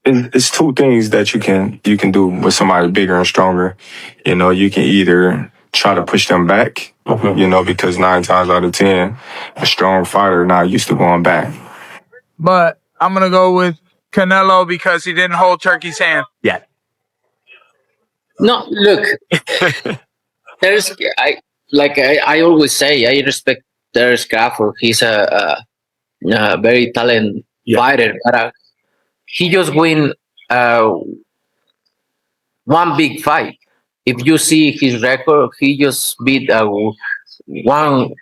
It's two things that you can do with somebody bigger and stronger. You can either try to push them back, because 9 times out of 10, a strong fighter not used to going back. But I'm gonna go with Canelo because he didn't hold Turkey's hand yet. No, look, I always say, I respect Terence Crawford. He's a very talented fighter, but he just win one big fight. If you see his record, he just beat one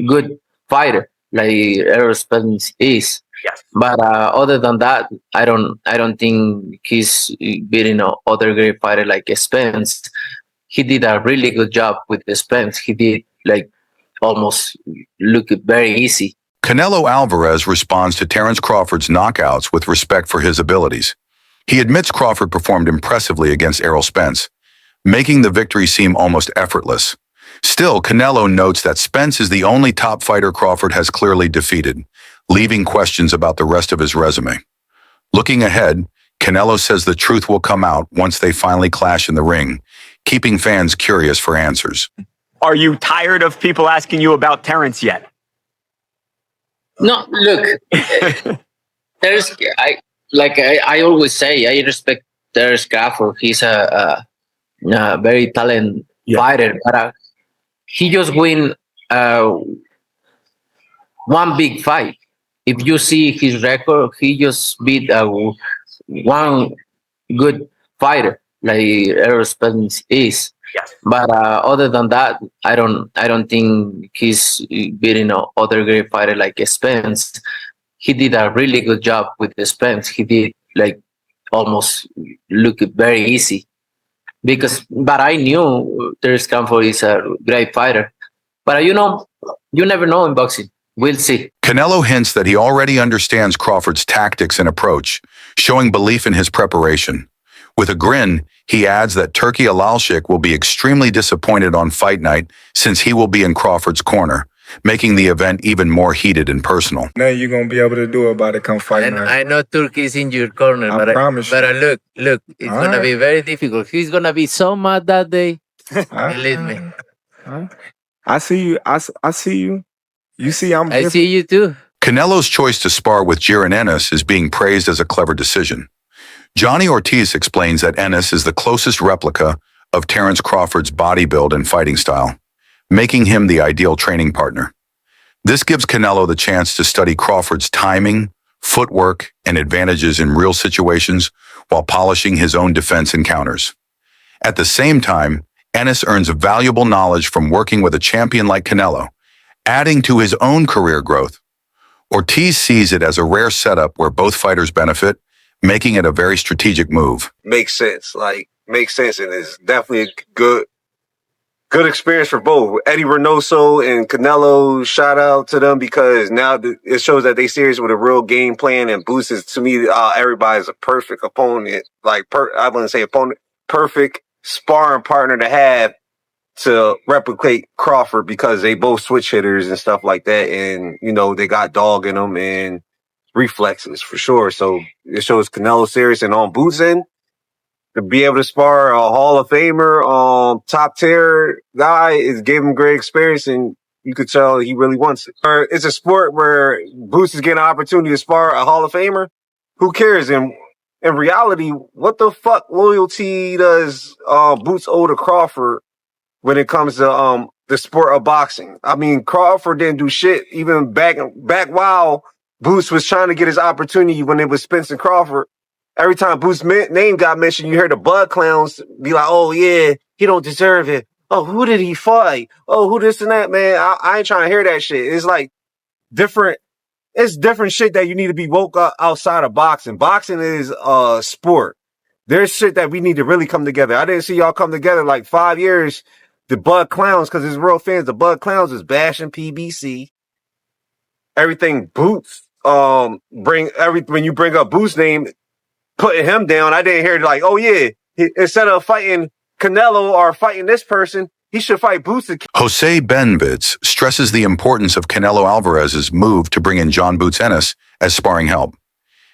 good fighter like Errol Spence is. Yes. But other than that, I don't think he's beating other great fighter like Spence. He did a really good job with Spence. He did like almost look very easy. Canelo Alvarez responds to Terence Crawford's knockouts with respect for his abilities. He admits Crawford performed impressively against Errol Spence, making the victory seem almost effortless. Still, Canelo notes that Spence is the only top fighter Crawford has clearly defeated, leaving questions about the rest of his resume. Looking ahead, Canelo says the truth will come out once they finally clash in the ring, keeping fans curious for answers. Are you tired of people asking you about Terence yet? No, look, I always say, I respect Terence Crawford. He's a very talented fighter, but he just win one big fight. If you see his record, he just beat one good fighter like Errol Spence is. Yes. But other than that, I don't think he's beating other great fighter like Spence. He did a really good job with Spence. He did like almost look very easy. But I knew Terence Crawford is a great fighter. But you never know in boxing. We'll see. Canelo hints that he already understands Crawford's tactics and approach, showing belief in his preparation. With a grin, he adds that Turki Alalshik will be extremely disappointed on fight night since he will be in Crawford's corner, making the event even more heated and personal. Now you're going to be able to do about it come fight night. I know Turki is in your corner, I promise but look, it's going to be very difficult. He's going to be so mad that day. Believe me. I see you. I see you. You see I'm I see you too. Canelo's choice to spar with Jiren Ennis is being praised as a clever decision. Johnny Ortiz explains that Ennis is the closest replica of Terence Crawford's body build and fighting style, making him the ideal training partner. This gives Canelo the chance to study Crawford's timing, footwork, and advantages in real situations while polishing his own defense and counters. At the same time, Ennis earns valuable knowledge from working with a champion like Canelo, adding to his own career growth. Ortiz sees it as a rare setup where both fighters benefit, making it a very strategic move. Makes sense. Makes sense, and it's definitely a good experience for both. Eddie Reynoso and Canelo, shout out to them because now it shows that they serious with a real game plan, and Boots is, to me, everybody's a perfect opponent. I wouldn't say opponent, perfect sparring partner to have to replicate Crawford because they both switch hitters and stuff like that. And, they got dog in them and reflexes for sure. So it shows Canelo serious, and on Boots' end, to be able to spar a Hall of Famer, top tier guy gave him great experience, and you could tell he really wants it. It's a sport where Boots is getting an opportunity to spar a Hall of Famer. Who cares? And in reality, what the fuck loyalty does Boots owe to Crawford when it comes to the sport of boxing? I mean, Crawford didn't do shit even back while Boots was trying to get his opportunity when it was Spence and Crawford. Every time Boots' name got mentioned, you heard the Bud Clowns be like, oh, yeah, he don't deserve it. Oh, who did he fight? Oh, who this and that, man? I ain't trying to hear that shit. It's like it's different shit that you need to be woke up outside of boxing. Boxing is a sport. There's shit that we need to really come together. I didn't see y'all come together like 5 years. The Bud Clowns, because it's real fans, the Bud Clowns is bashing PBC. Everything Boots, when you bring up Boots' name, putting him down, I didn't hear like, oh yeah, instead of fighting Canelo or fighting this person, he should fight Boots. Jose Benvitz stresses the importance of Canelo Alvarez's move to bring in John Boots Ennis as sparring help.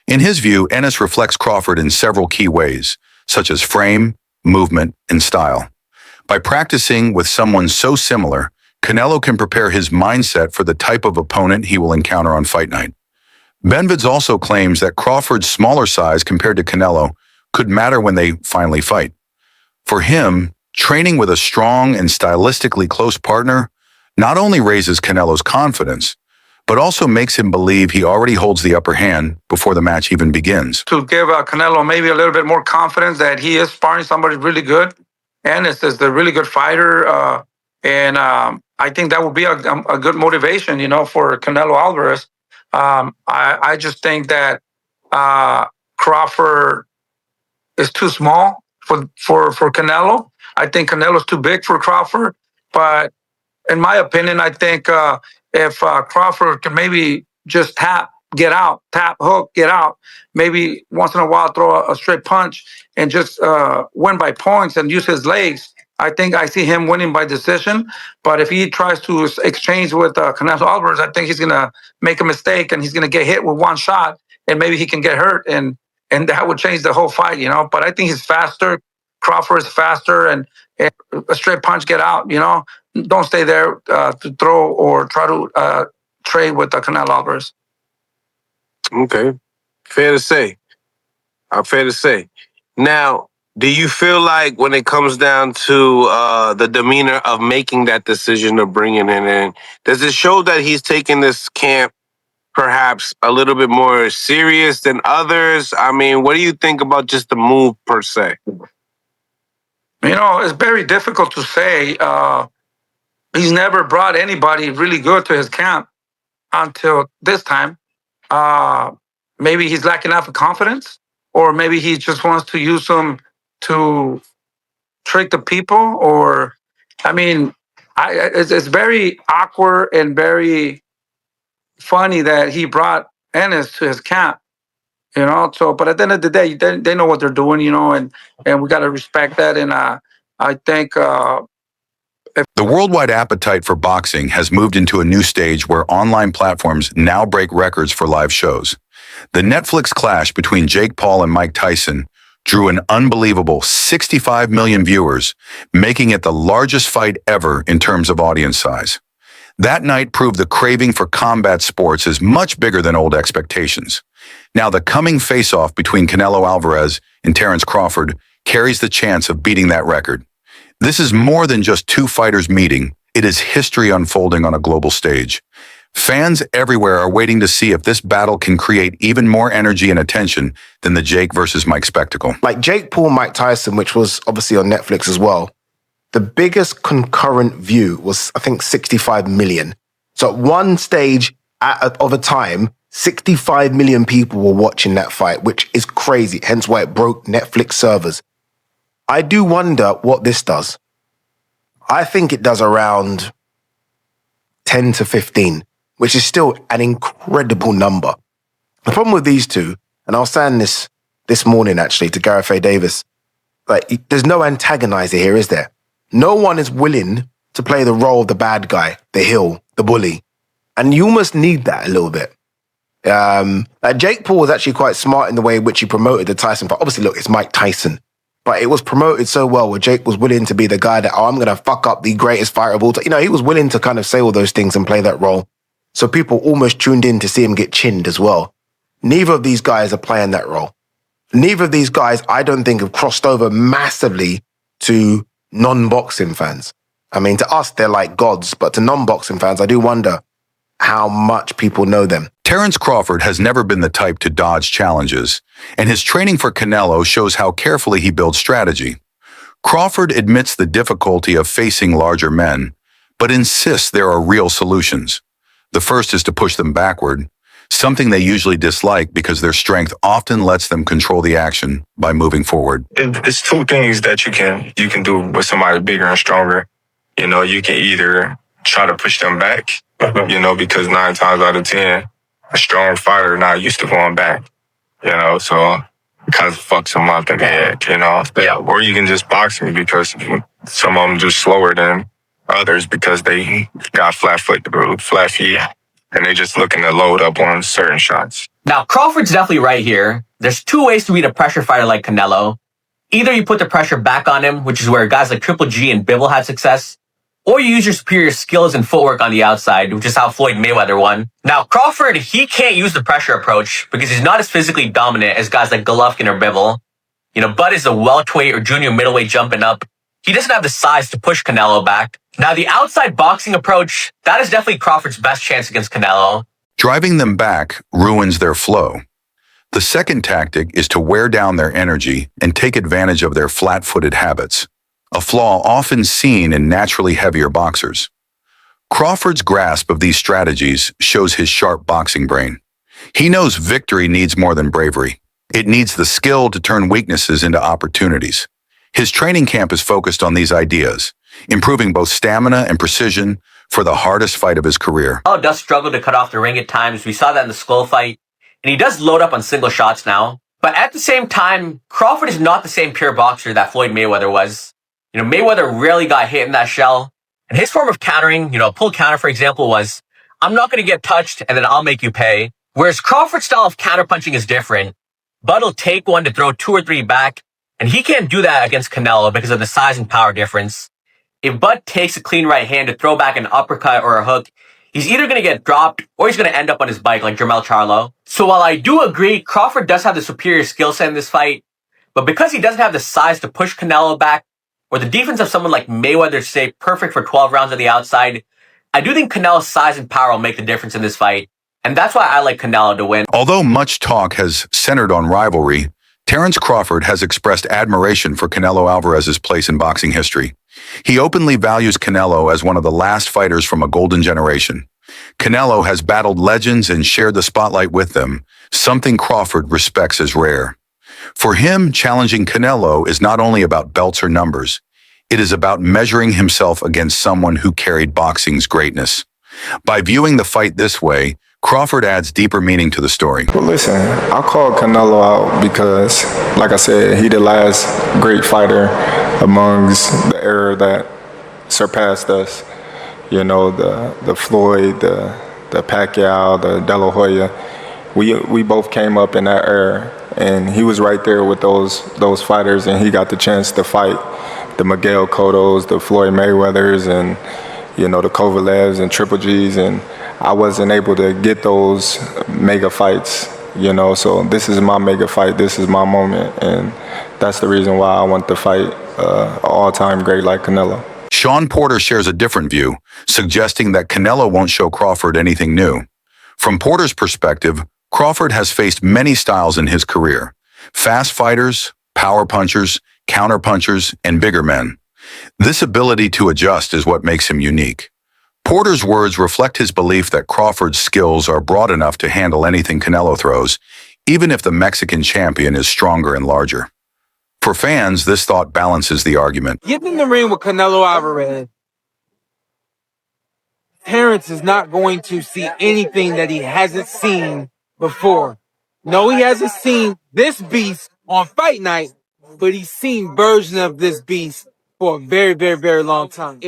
In his view, Ennis reflects Crawford in several key ways, such as frame, movement, and style. By practicing with someone so similar, Canelo can prepare his mindset for the type of opponent he will encounter on fight night. Benvids also claims that Crawford's smaller size compared to Canelo could matter when they finally fight. For him, training with a strong and stylistically close partner not only raises Canelo's confidence, but also makes him believe he already holds the upper hand before the match even begins. To give Canelo maybe a little bit more confidence that he is sparring somebody really good, and is the really good fighter, and I think that would be a good motivation, for Canelo Alvarez. I just think that Crawford is too small for Canelo. I think Canelo's too big for Crawford. But in my opinion, I think if Crawford can maybe just tap, get out, tap, hook, get out, maybe once in a while throw a straight punch and just win by points and use his legs, I think I see him winning by decision. But if he tries to exchange with Canelo Alvarez, I think he's going to make a mistake and he's going to get hit with one shot and maybe he can get hurt. And that would change the whole fight, But I think he's faster. Crawford is faster and a straight punch, get out, Don't stay there to throw or try to trade with Canelo Alvarez. Okay. Fair to say. Fair to say. Now, do you feel like when it comes down to the demeanor of making that decision of bringing it in, does it show that he's taking this camp perhaps a little bit more serious than others? I mean, what do you think about just the move per se? It's very difficult to say. He's never brought anybody really good to his camp until this time. Maybe he's lacking enough of confidence, or maybe he just wants to use them to trick the people. Or, it's very awkward and very funny that he brought Ennis to his camp. So, but at the end of the day, they know what they're doing, and we got to respect that. And I think the worldwide appetite for boxing has moved into a new stage where online platforms now break records for live shows. The Netflix clash between Jake Paul and Mike Tyson drew an unbelievable 65 million viewers, making it the largest fight ever in terms of audience size. That night proved the craving for combat sports is much bigger than old expectations. Now, the coming face-off between Canelo Alvarez and Terence Crawford carries the chance of beating that record. This is more than just two fighters meeting. It is history unfolding on a global stage. Fans everywhere are waiting to see if this battle can create even more energy and attention than the Jake versus Mike spectacle. Like Jake Paul, Mike Tyson, which was obviously on Netflix as well, the biggest concurrent view was, I think, 65 million. So at one stage of a time, 65 million people were watching that fight, which is crazy, hence why it broke Netflix servers. I do wonder what this does. I think it does around 10 to 15, which is still an incredible number. The problem with these two, and I was saying this morning actually to Gareth A. Davis, like, there's no antagonizer here, is there? No one is willing to play the role of the bad guy, the heel, the bully. And you almost need that a little bit. Jake Paul was actually quite smart in the way in which he promoted the Tyson fight. Obviously, look, it's Mike Tyson. But it was promoted so well where Jake was willing to be the guy that, I'm going to fuck up the greatest fighter of all time. He was willing to kind of say all those things and play that role. So people almost tuned in to see him get chinned as well. Neither of these guys are playing that role. Neither of these guys, I don't think, have crossed over massively to non-boxing fans. I mean, to us, they're like gods, but to non-boxing fans, I do wonder how much people know them. Terence Crawford has never been the type to dodge challenges, and his training for Canelo shows how carefully he builds strategy. Crawford admits the difficulty of facing larger men, but insists there are real solutions. The first is to push them backward, something they usually dislike because their strength often lets them control the action by moving forward. It's two things that you can do with somebody bigger and stronger. You can either try to push them back, because 9 times out of 10, a strong fighter not used to going back, so it kind of fucks them up in the head, Yeah. Or you can just box me because some of them just slower than others because they got flat feet, and they just looking to load up on certain shots. Now, Crawford's definitely right here. There's two ways to beat a pressure fighter like Canelo. Either you put the pressure back on him, which is where guys like Triple G and Bivol had success, or you use your superior skills and footwork on the outside, which is how Floyd Mayweather won. Now, Crawford, he can't use the pressure approach because he's not as physically dominant as guys like Golovkin or Bivol. Bud is a welterweight or junior middleweight jumping up. He doesn't have the size to push Canelo back. Now, the outside boxing approach, that is definitely Crawford's best chance against Canelo. Driving them back ruins their flow. The second tactic is to wear down their energy and take advantage of their flat-footed habits, a flaw often seen in naturally heavier boxers. Crawford's grasp of these strategies shows his sharp boxing brain. He knows victory needs more than bravery. It needs the skill to turn weaknesses into opportunities. His training camp is focused on these ideas, improving both stamina and precision for the hardest fight of his career. Canelo does struggle to cut off the ring at times. We saw that in the Skull fight. And he does load up on single shots now. But at the same time, Crawford is not the same pure boxer that Floyd Mayweather was. Mayweather rarely got hit in that shell. And his form of countering, a pull counter, for example, was, I'm not going to get touched and then I'll make you pay. Whereas Crawford's style of counterpunching is different. Bud will take one to throw 2 or 3 back. And he can't do that against Canelo because of the size and power difference. If Bud takes a clean right hand to throw back an uppercut or a hook, he's either going to get dropped or he's going to end up on his bike like Jermell Charlo. So while I do agree Crawford does have the superior skill set in this fight, but because he doesn't have the size to push Canelo back or the defense of someone like Mayweather to stay perfect for 12 rounds on the outside, I do think Canelo's size and power will make the difference in this fight. And that's why I like Canelo to win. Although much talk has centered on rivalry, Terence Crawford has expressed admiration for Canelo Alvarez's place in boxing history. He openly values Canelo as one of the last fighters from a golden generation. Canelo has battled legends and shared the spotlight with them, something Crawford respects as rare. For him, challenging Canelo is not only about belts or numbers. It is about measuring himself against someone who carried boxing's greatness. By viewing the fight this way, Crawford adds deeper meaning to the story. Well, listen, I called Canelo out because, like I said, he the last great fighter amongst the era that surpassed us. The Floyd, the Pacquiao, the De La Hoya. We both came up in that era, and he was right there with those fighters, and he got the chance to fight the Miguel Cottos, the Floyd Mayweathers, and the Kovalevs and Triple Gs, and I wasn't able to get those mega fights, so this is my mega fight, this is my moment, and that's the reason why I want to fight an all-time great like Canelo. Sean Porter shares a different view, suggesting that Canelo won't show Crawford anything new. From Porter's perspective, Crawford has faced many styles in his career: fast fighters, power punchers, counter punchers, and bigger men. This ability to adjust is what makes him unique. Porter's words reflect his belief that Crawford's skills are broad enough to handle anything Canelo throws, even if the Mexican champion is stronger and larger. For fans, this thought balances the argument. Get in the ring with Canelo Alvarez. Terence is not going to see anything that he hasn't seen before. No, he hasn't seen this beast on fight night, but he's seen versions of this beast for a very, very, very long time.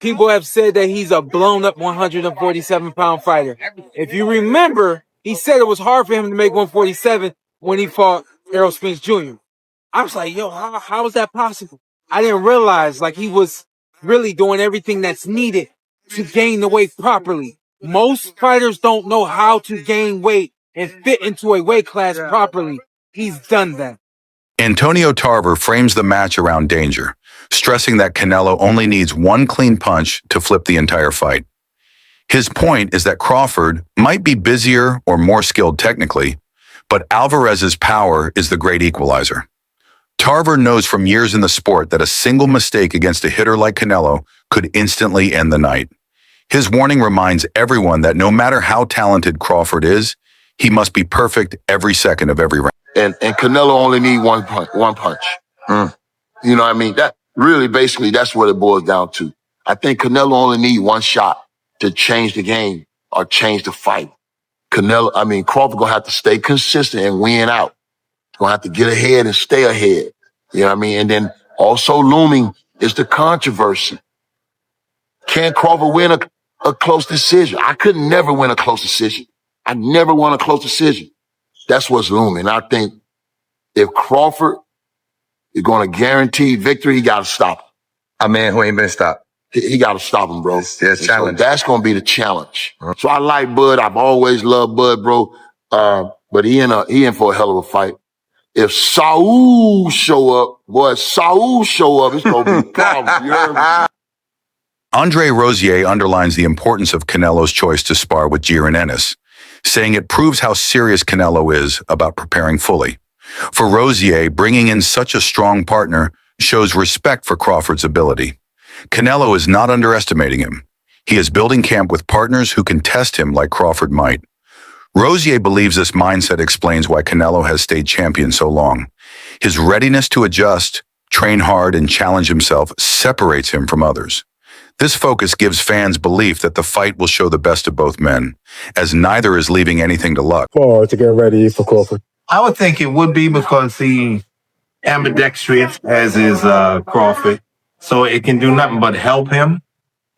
People have said that he's a blown up 147-pound fighter. If you remember, he said it was hard for him to make 147 when he fought Errol Spence Jr. I was like, yo, how is that possible? I didn't realize he was really doing everything that's needed to gain the weight properly. Most fighters don't know how to gain weight and fit into a weight class properly. He's done that. Antonio Tarver frames the match around danger, stressing that Canelo only needs one clean punch to flip the entire fight. His point is that Crawford might be busier or more skilled technically, but Alvarez's power is the great equalizer. Tarver knows from years in the sport that a single mistake against a hitter like Canelo could instantly end the night. His warning reminds everyone that no matter how talented Crawford is, he must be perfect every second of every round. And Canelo only need one punch. You know what I mean? That really, basically, that's what it boils down to. I think Canelo only need one shot to change the game or change the fight. Crawford gonna have to stay consistent and win out. He's gonna have to get ahead and stay ahead. You know what I mean? And then also looming is the controversy. Can Crawford win a close decision? I could never win a close decision. I never won a close decision. That's what's looming. I think if Crawford is going to guarantee victory, he got to stop him. A man who ain't been stopped. He got to stop him, bro. It's challenge. So that's going to be the challenge. So I like Bud. I've always loved Bud, bro. But he in for a hell of a fight. If Saul show up, it's going to be problems. You heard me? Andre Rosier underlines the importance of Canelo's choice to spar with Jiren Ennis, saying it proves how serious Canelo is about preparing fully. For Rosier, bringing in such a strong partner shows respect for Crawford's ability. Canelo is not underestimating him. He is building camp with partners who can test him like Crawford might. Rosier believes this mindset explains why Canelo has stayed champion so long. His readiness to adjust, train hard, and challenge himself separates him from others. This focus gives fans belief that the fight will show the best of both men, as neither is leaving anything to luck. To get ready for Crawford. I would think it would be because he ambidextrous, as is Crawford. So it can do nothing but help him.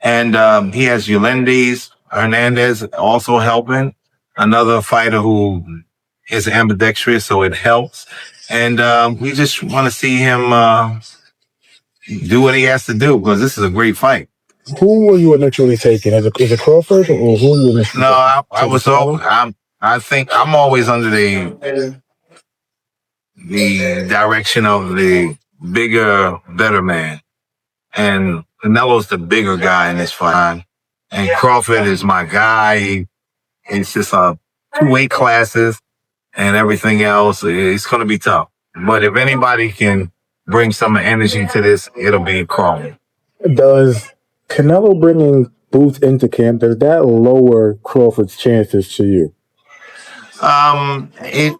And he has Hernandez also helping. Another fighter who is ambidextrous, so it helps. And we just want to see him do what he has to do, because this is a great fight. Who were you initially taking? Is it Crawford or who you initially? No, I think I'm always under the direction of the bigger, better man. And Canelo's the bigger guy in this fight. And Crawford is my guy. It's just 2 weight classes and everything else. It's going to be tough. But if anybody can bring some energy to this, it'll be Crawford. Does Canelo bringing Boots into camp, does that lower Crawford's chances to you? It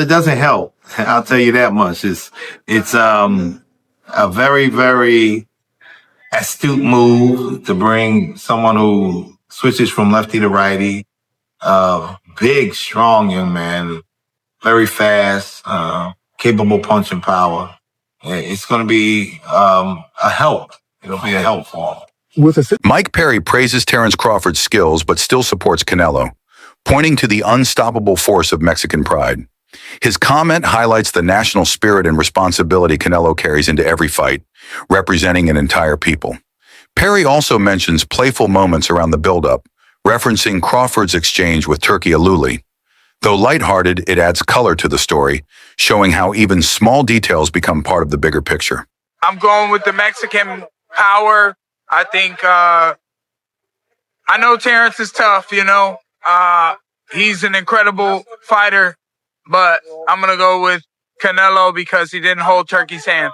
doesn't help. I'll tell you that much. It's a very, very astute move to bring someone who switches from lefty to righty. Big, strong young man, very fast, capable punching power. It's going to be a help. It'll be a help for him. Mike Perry praises Terence Crawford's skills but still supports Canelo, pointing to the unstoppable force of Mexican pride. His comment highlights the national spirit and responsibility Canelo carries into every fight, representing an entire people. Perry also mentions playful moments around the build-up, referencing Crawford's exchange with Turki Aluli. Though lighthearted, it adds color to the story, showing how even small details become part of the bigger picture. I'm going with the Mexican power. I think, I know Terence is tough, he's an incredible fighter, but I'm going to go with Canelo because he didn't hold Turki's hand.